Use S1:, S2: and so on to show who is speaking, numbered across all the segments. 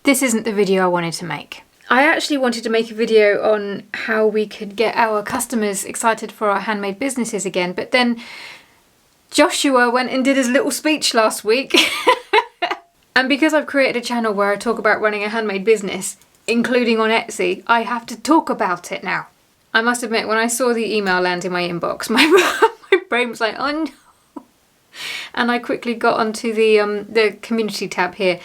S1: this isn't the video I wanted to make. I actually wanted to make a video on how we could get our customers excited for our handmade businesses again, but then Joshua went and did his little speech last week. And because I've created a channel where I talk about running a handmade business, including on Etsy, I have to talk about it now. I must admit, when I saw the email land in my inbox, my brain was like, oh no. And I quickly got onto the community tab here,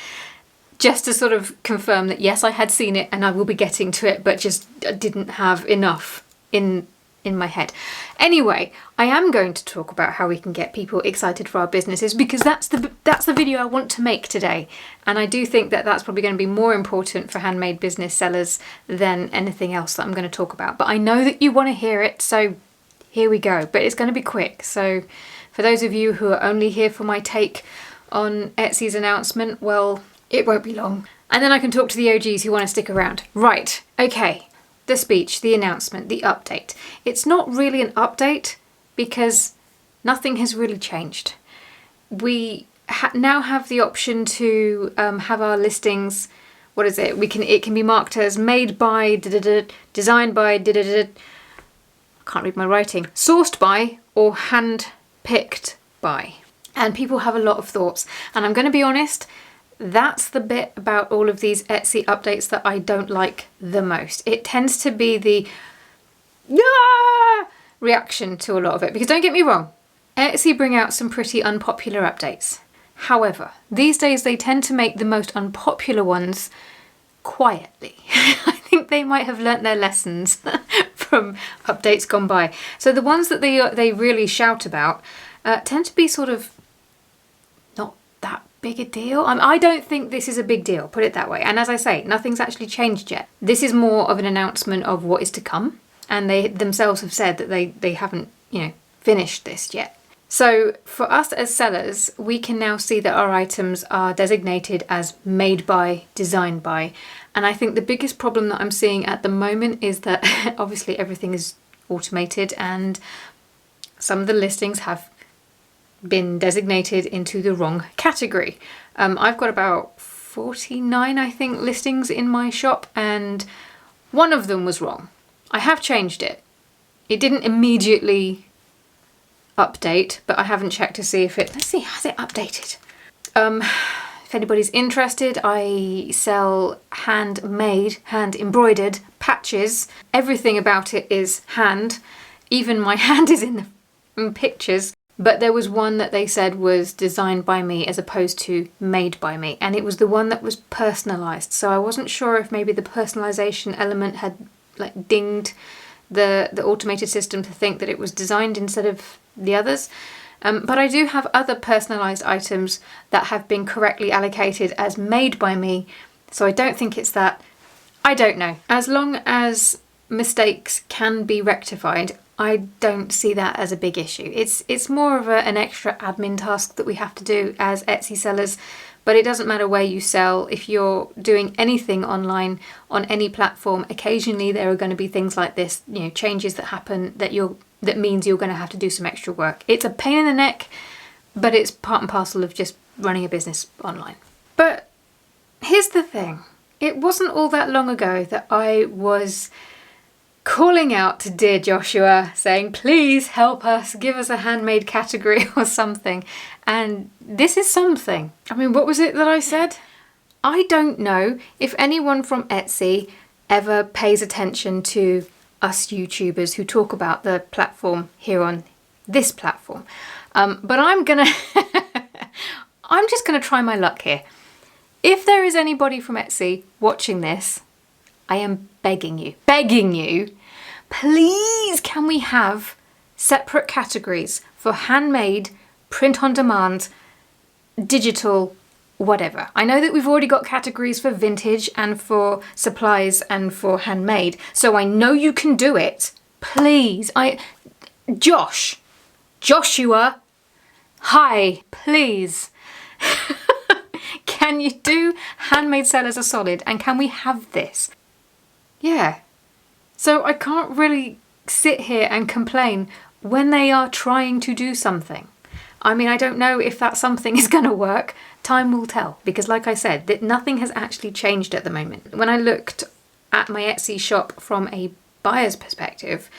S1: just to sort of confirm that yes, I had seen it and I will be getting to it, but just didn't have enough in my head. Anyway, I am going to talk about how we can get people excited for our businesses, because that's the video I want to make today. And I do think that that's probably going to be more important for handmade business sellers than anything else that I'm going to talk about. But I know that you want to hear it, so here we go. But it's going to be quick. So for those of you who are only here for my take on Etsy's announcement, well, it won't be long. And then I can talk to the OGs who want to stick around. Right, okay. The speech, the announcement, the update. It's not really an update because nothing has really changed. We now have the option to have our listings, what is it? It can be marked as made by, designed by, I can't read my writing, sourced by, or hand picked by. And people have a lot of thoughts. And I'm going to be honest, that's the bit about all of these Etsy updates that I don't like the most. It tends to be the reaction to a lot of it. Because don't get me wrong, Etsy bring out some pretty unpopular updates. However, these days they tend to make the most unpopular ones quietly. I think they might have learnt their lessons from updates gone by. So the ones that they really shout about tend to be sort of not that big a deal. I don't think this is a big deal, put it that way. And as I say, nothing's actually changed yet. This is more of an announcement of what is to come. And they themselves have said that they haven't, finished this yet. So for us as sellers, we can now see that our items are designated as made by, designed by. And I think the biggest problem that I'm seeing at the moment is that obviously everything is automated and some of the listings have been designated into the wrong category. I've got about 49, I think, listings in my shop, and one of them was wrong. I have changed it. It didn't immediately update, but I haven't checked to see if let's see, has it updated? If anybody's interested, I sell handmade, hand embroidered patches. Everything about it is hand. Even my hand is in the pictures. But there was one that they said was designed by me as opposed to made by me. And it was the one that was personalised. So I wasn't sure if maybe the personalisation element had dinged the automated system to think that it was designed instead of the others. But I do have other personalised items that have been correctly allocated as made by me. So I don't think it's that. I don't know. As long as mistakes can be rectified, I don't see that as a big issue. It's more of an extra admin task that we have to do as Etsy sellers, but it doesn't matter where you sell. If you're doing anything online on any platform, occasionally there are going to be things like this, changes that happen that means you're going to have to do some extra work. It's a pain in the neck, but it's part and parcel of just running a business online. But here's the thing. It wasn't all that long ago that I was calling out to dear Joshua saying, please help us, give us a handmade category or something. And this is something. I mean, what was it that I said? I don't know if anyone from Etsy ever pays attention to us YouTubers who talk about the platform here on this platform. But I'm just gonna try my luck here. If there is anybody from Etsy watching this, I am begging you, please can we have separate categories for handmade, print on demand, digital, whatever. I know that we've already got categories for vintage and for supplies and for handmade, so I know you can do it. Please, Joshua, hi, please. Can you do Handmade Sellers Are Solid, and can we have this? Yeah. So I can't really sit here and complain when they are trying to do something. I mean, I don't know if that something is going to work. Time will tell, because like I said, that nothing has actually changed at the moment. When I looked at my Etsy shop from a buyer's perspective,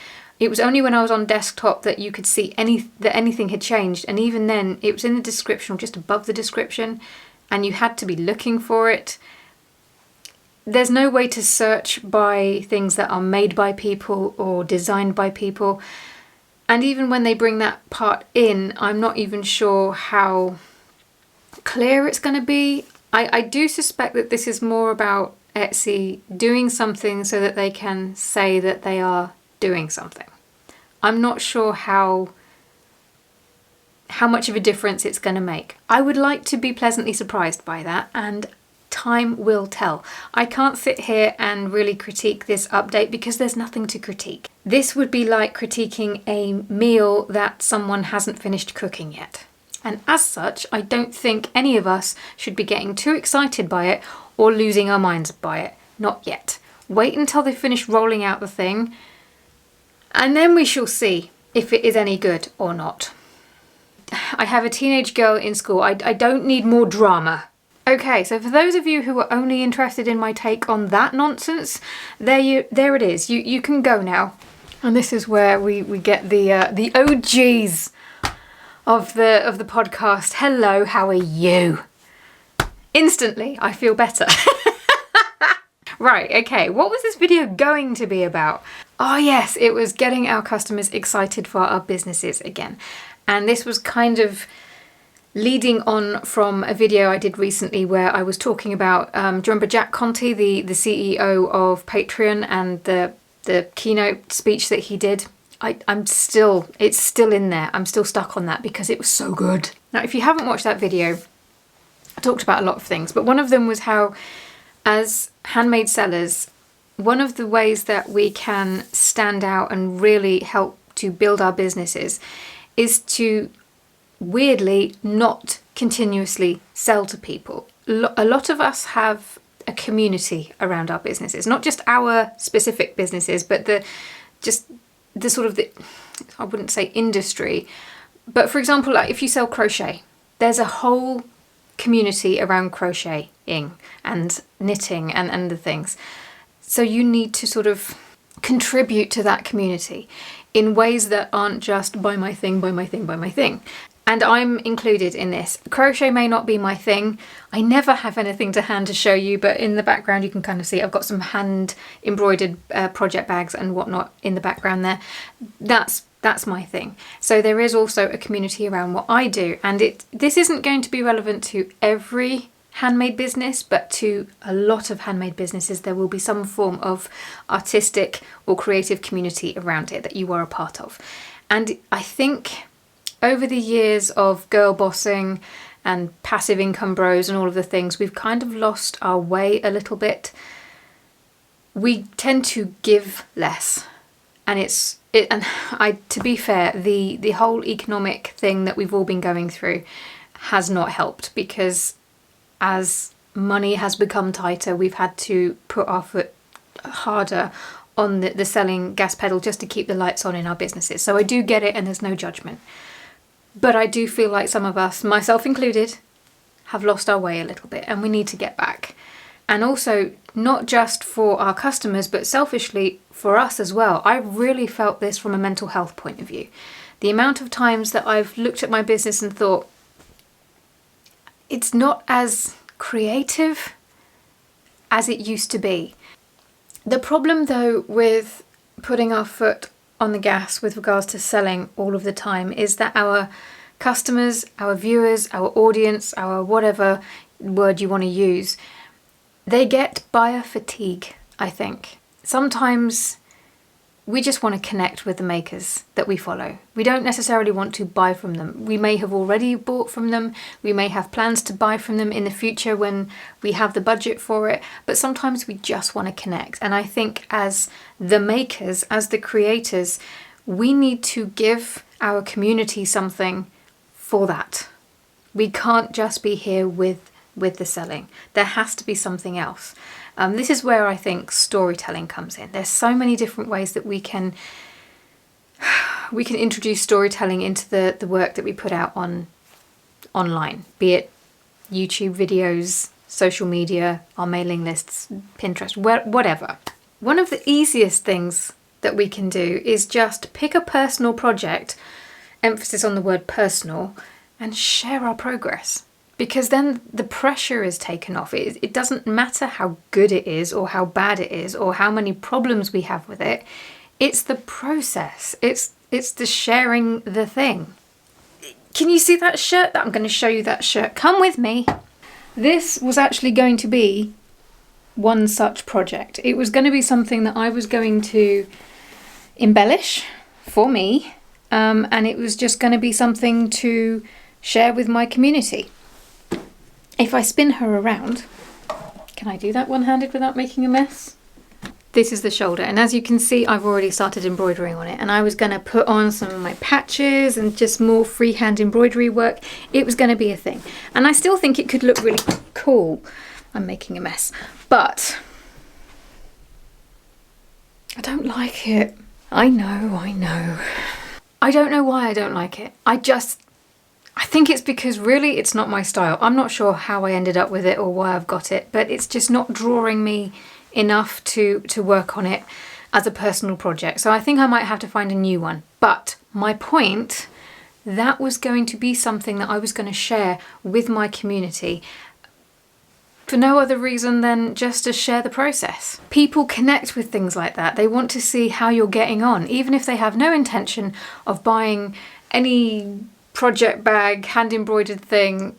S1: it was only when I was on desktop that you could see that anything had changed, and even then it was in the description or just above the description, and you had to be looking for it. There's no way to search by things that are made by people or designed by people. And even when they bring that part in, I'm not even sure how clear it's going to be. I do suspect that this is more about Etsy doing something so that they can say that they are doing something. I'm not sure how much of a difference it's going to make. I would like to be pleasantly surprised by that, and time will tell. I can't sit here and really critique this update because there's nothing to critique. This would be like critiquing a meal that someone hasn't finished cooking yet. And as such, I don't think any of us should be getting too excited by it or losing our minds by it. Not yet. Wait until they finish rolling out the thing, and then we shall see if it is any good or not. I have a teenage girl in school. I don't need more drama. Okay, so for those of you who are only interested in my take on that nonsense, there it is. You can go now. And this is where we get the OGs of the podcast. Hello, how are you? Instantly, I feel better. Right, okay, what was this video going to be about? Oh yes, it was getting our customers excited for our businesses again. And this was kind of leading on from a video I did recently where I was talking about, do you remember Jack Conte, the CEO of Patreon, and the keynote speech that he did? It's still in there. I'm still stuck on that because it was so good. Now, if you haven't watched that video, I talked about a lot of things, but one of them was how, as handmade sellers, one of the ways that we can stand out and really help to build our businesses is to weirdly not continuously sell to people. A lot of us have a community around our businesses, not just our specific businesses, but the sort of I wouldn't say industry, but for example, like if you sell crochet, there's a whole community around crocheting and knitting and the things. So you need to sort of contribute to that community in ways that aren't just buy my thing, buy my thing, buy my thing. And I'm included in this. Crochet may not be my thing. I never have anything to hand to show you, but in the background you can kind of see I've got some hand embroidered project bags and whatnot in the background there. That's my thing. So there is also a community around what I do, and this isn't going to be relevant to every handmade business, but to a lot of handmade businesses there will be some form of artistic or creative community around it that you are a part of. And I think over the years of girl bossing and passive income bros and all of the things, we've kind of lost our way a little bit. We tend to give less, and to be fair, the whole economic thing that we've all been going through has not helped, because as money has become tighter, we've had to put our foot harder on the selling gas pedal just to keep the lights on in our businesses. So I do get it, and there's no judgment. But I do feel like some of us, myself included, have lost our way a little bit, and we need to get back. And also, not just for our customers, but selfishly for us as well. I really felt this from a mental health point of view. The amount of times that I've looked at my business and thought, it's not as creative as it used to be. The problem though with putting our foot on the gas with regards to selling all of the time is that our customers, our viewers, our audience, our whatever word you want to use, they get buyer fatigue, I think. Sometimes we just want to connect with the makers that we follow. We don't necessarily want to buy from them. We may have already bought from them. We may have plans to buy from them in the future when we have the budget for it. But sometimes we just want to connect. And I think as the makers, as the creators, we need to give our community something for that. We can't just be here with the selling. There has to be something else. This is where I think storytelling comes in. There's so many different ways that we can introduce storytelling into the work that we put out on online, be it YouTube videos, social media, our mailing lists, Pinterest, whatever. One of the easiest things that we can do is just pick a personal project, emphasis on the word personal, and share our progress. Because then the pressure is taken off. It doesn't matter how good it is or how bad it is or how many problems we have with it. It's the process. It's the sharing the thing. Can you see that shirt? I'm going to show you that shirt. Come with me. This was actually going to be one such project. It was going to be something that I was going to embellish for me, and it was just going to be something to share with my community. If I spin her around, can I do that one-handed without making a mess? This is the shoulder, and as you can see, I've already started embroidering on it, and I was going to put on some of my patches and just more freehand embroidery work. It was going to be a thing, and I still think it could look really cool. I'm making a mess, but I don't like it. I know. I don't know why I don't like it. I think it's because really it's not my style. I'm not sure how I ended up with it or why I've got it, but it's just not drawing me enough to work on it as a personal project. So I think I might have to find a new one. But my point, that was going to be something that I was going to share with my community for no other reason than just to share the process. People connect with things like that. They want to see how you're getting on, even if they have no intention of buying any project bag, hand embroidered thing,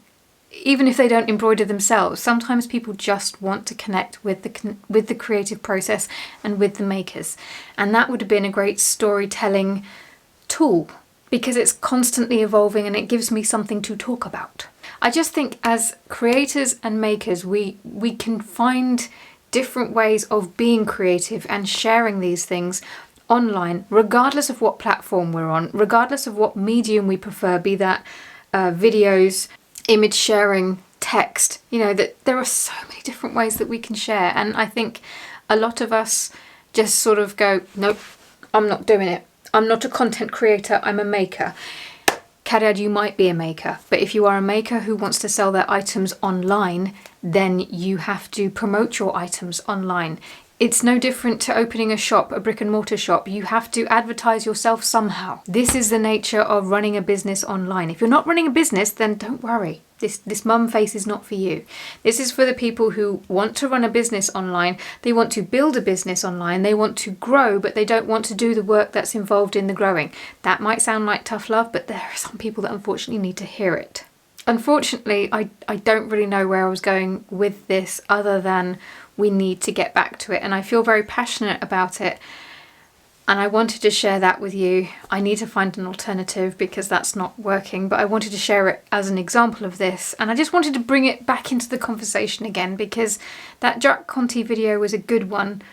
S1: even if they don't embroider themselves. Sometimes people just want to connect with the creative process and with the makers. And that would have been a great storytelling tool because it's constantly evolving and it gives me something to talk about. I just think as creators and makers, we can find different ways of being creative and sharing these things online, regardless of what platform we're on, regardless of what medium we prefer, be that videos, image sharing, text, that there are so many different ways that we can share. And I think a lot of us just sort of go, nope, I'm not doing it. I'm not a content creator, I'm a maker. Caryad, you might be a maker, but if you are a maker who wants to sell their items online, then you have to promote your items online. It's no different to opening a shop, a brick and mortar shop. You have to advertise yourself somehow. This is the nature of running a business online. If you're not running a business, then don't worry. This mum face is not for you. This is for the people who want to run a business online. They want to build a business online. They want to grow, but they don't want to do the work that's involved in the growing. That might sound like tough love, but there are some people that unfortunately need to hear it. Unfortunately, I don't really know where I was going with this other than we need to get back to it. And I feel very passionate about it. And I wanted to share that with you. I need to find an alternative because that's not working, but I wanted to share it as an example of this. And I just wanted to bring it back into the conversation again because that Jack Conte video was a good one,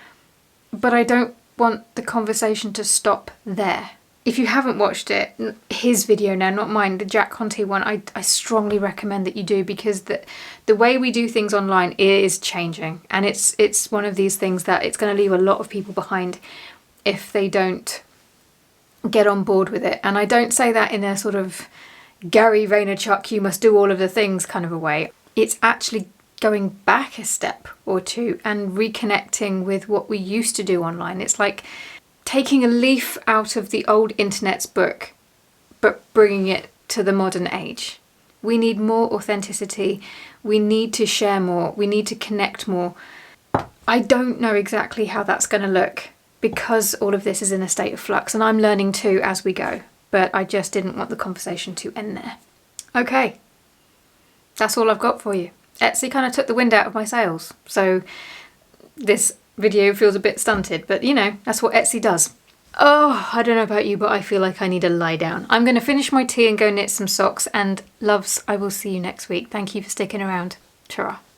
S1: but I don't want the conversation to stop there. If you haven't watched it, his video now, not mine, the Jack Conte one, I strongly recommend that you do because the way we do things online is changing. And it's one of these things that it's going to leave a lot of people behind if they don't get on board with it. And I don't say that in a sort of Gary Vaynerchuk, you must do all of the things kind of a way. It's actually going back a step or two and reconnecting with what we used to do online. It's like taking a leaf out of the old internet's book, but bringing it to the modern age. We need more authenticity. We need to share more. We need to connect more. I don't know exactly how that's going to look because all of this is in a state of flux and I'm learning too as we go, but I just didn't want the conversation to end there. Okay, that's all I've got for you. Etsy kind of took the wind out of my sails, so this video feels a bit stunted, but that's what Etsy does. Oh, I don't know about you, but I feel like I need to lie down. I'm going to finish my tea and go knit some socks, and loves, I will see you next week. Thank you for sticking around. Ta-ra.